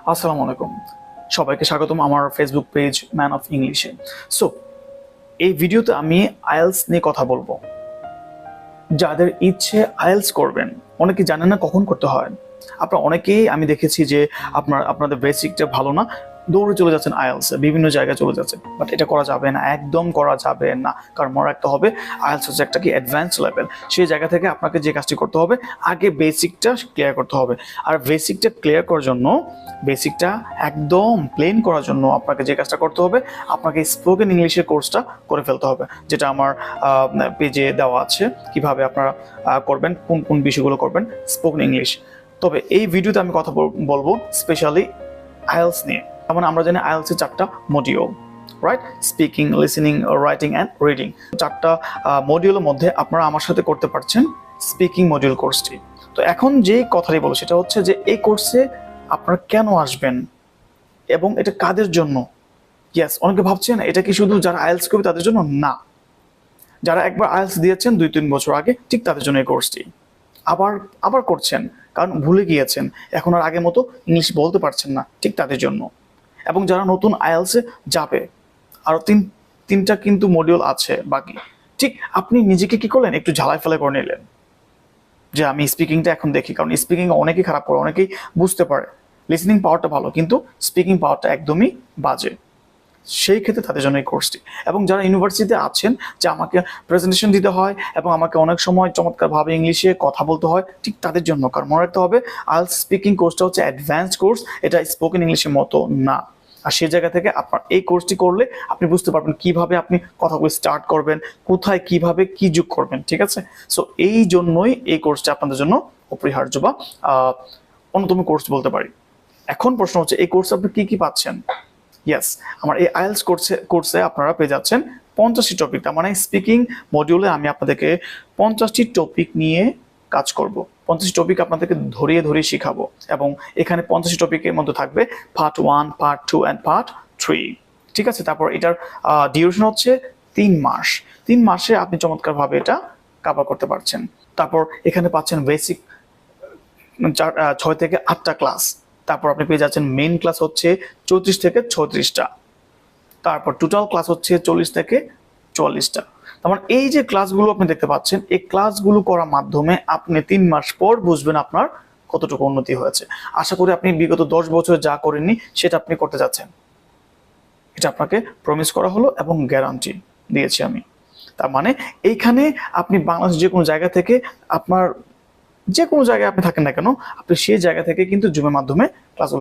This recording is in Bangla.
আসসালামু আলাইকুম, সবাইকে স্বাগতম আমার ফেসবুক পেজ ম্যান অফ ইংলিশে। সো এই ভিডিওতে আমি আইএলস নিয়ে কথা বলবো। যাদের ইচ্ছে আইএলস করবেন, অনেকে জানেন না কখন করতে হয়। আপনারা অনেকেই আমি দেখেছি যে আপনাদের বেসিকটা ভালো না, দৌড়ে চলে যাচ্ছেন আইএলসে, বিভিন্ন জায়গায় চলে যাচ্ছেন, বাট এটা করা যাবে না, একদম করা যাবে না। কারণ মনে রাখতে হবে আইএলস হচ্ছে একটা কি অ্যাডভান্স লেভেল। সেই জায়গা থেকে আপনাকে যে কাজটি করতে হবে, আগে বেসিকটা ক্লিয়ার করতে হবে। আর বেসিকটা ক্লিয়ার করার জন্য, বেসিকটা একদম প্লেন করার জন্য আপনাকে যে কাজটা করতে হবে, আপনাকে স্পোকেন ইংলিশের কোর্সটা করে ফেলতে হবে, যেটা আমার পেজে দেওয়া আছে কিভাবে আপনারা করবেন, কোন কোন বিষয়গুলো করবেন স্পোকেন ইংলিশ। তবে এই ভিডিওতে আমি কথা বলবো স্পেশালি আইএলস নিয়ে। মানে আমরা জানি আইএলস এর 4টা module, right? Speaking, listening, writing and reading. 4টা মডিউলের মধ্যে আপনারা আমার সাথে করতে পারছেন স্পিকিং মডিউল কোর্সটি। তো এখন যে কথাটি বলবো সেটা হচ্ছে যে এই কোর্সে আপনারা কেন আসবেন এবং এটা কাদের জন্য। ইয়েস, অনেকে ভাবছেন এটা কি শুধু যারা আইএলস করবে তাদের জন্য? না, যারা একবার আইএলস দিয়েছেন 2-3 বছর আগে, ঠিক তাদের জন্য এই কোর্সটি। আবার আবার করছেন কারণ ভুলে গিয়েছেন, এখন আর আগের মতো ইংলিশ বলতে পারছেন না, ঠিক তাদের জন্য। এবং যারা নতুন আইএলসে যাবে, আরও তিনটা কিন্তু মডিউল আছে বাকি। ঠিক আপনি নিজেকে কি করলেন, একটু ঝালাই ফেলাই করে নিলেন যে আমি স্পিকিংটা এখন দেখি, কারণ স্পিকিং অনেকেই খারাপ করে, অনেকেই বুঝতে পারে। লিসনিং পাওয়ারটা ভালো, কিন্তু স্পিকিং পাওয়ারটা একদমই বাজে। সেই ক্ষেত্রে তাদের জন্য এই কোর্সটি। এবং যারা ইউনিভার্সিটিতে আছেন যে আমাকে প্রেজেন্টেশন দিতে হয় এবং আমাকে অনেক সময় চমৎকারভাবে ইংলিশে কথা বলতে হয়, ঠিক তাদের জন্য। কারণ মনে রাখতে হবে আইএলটিএস স্পিকিং কোর্সটা হচ্ছে অ্যাডভান্সড কোর্স, এটা স্পোকেন ইংলিশের মতো না। আর সেই জায়গা থেকে আপনার এই কোর্সটি করলে আপনি বুঝতে পারবেন কিভাবে আপনি কথাগুলো স্টার্ট করবেন, কোথায় কিভাবে কি যোগ করবেন, ঠিক আছে? সো এই জন্যই এই কোর্সটা আপনাদের জন্য অপরিহার্য বা অন্যতম কোর্স বলতে পারি। এখন প্রশ্ন হচ্ছে এই কোর্সে আপনি কি কি পাচ্ছেন। ইয়েস, আমার এই আইএলটিএস কোর্সে আপনারা পেয়ে যাচ্ছেন 50টি টপিক। তার মানে স্পিকিং মডিউলে আমি আপনাদেরকে 50টি টপিক নিয়ে কাজ করব। 50টি টপিক আপনাদেরকে ধরিয়ে ধরিয়ে শিখাবো। এবং এখানে 50টি টপিকের মধ্যে থাকবে পার্ট 1, পার্ট 2 অ্যান্ড পার্ট 3। ঠিক আছে? তারপর এটার ডিউরেশন হচ্ছে 3 মাস। 3 মাসে আপনি চমৎকারভাবে এটা কভার করতে পারছেন। তারপর এখানে পাচ্ছেন বেসিক 6 থেকে 8টা ক্লাস। তারপর আপনি পেয়ে যাচ্ছেন মেইন ক্লাস হচ্ছে 34 থেকে 36টা। তারপর টোটাল ক্লাস হচ্ছে 40 থেকে 44টা। তার মানে এই যে ক্লাসগুলো আপনি দেখতে পাচ্ছেন, এই ক্লাসগুলো করার মাধ্যমে আপনি 3 মাস পর বুঝবেন আপনার কতটুকু উন্নতি হয়েছে। আশা করি আপনি বিগত 10 বছর যা করেননি সেটা আপনি করতে যাচ্ছেন। এটা আপনাকে প্রমিস করা হলো এবং গ্যারান্টি দিয়েছি আমি। তার মানে এইখানে আপনি বাংলাদেশ যে কোনো জায়গা থেকে, আপনার যে কোনো জায়গায় আপনি থাকেন না কেন, আপনি সেই জায়গা থেকে কিন্তু জুমের মাধ্যমে ক্লাস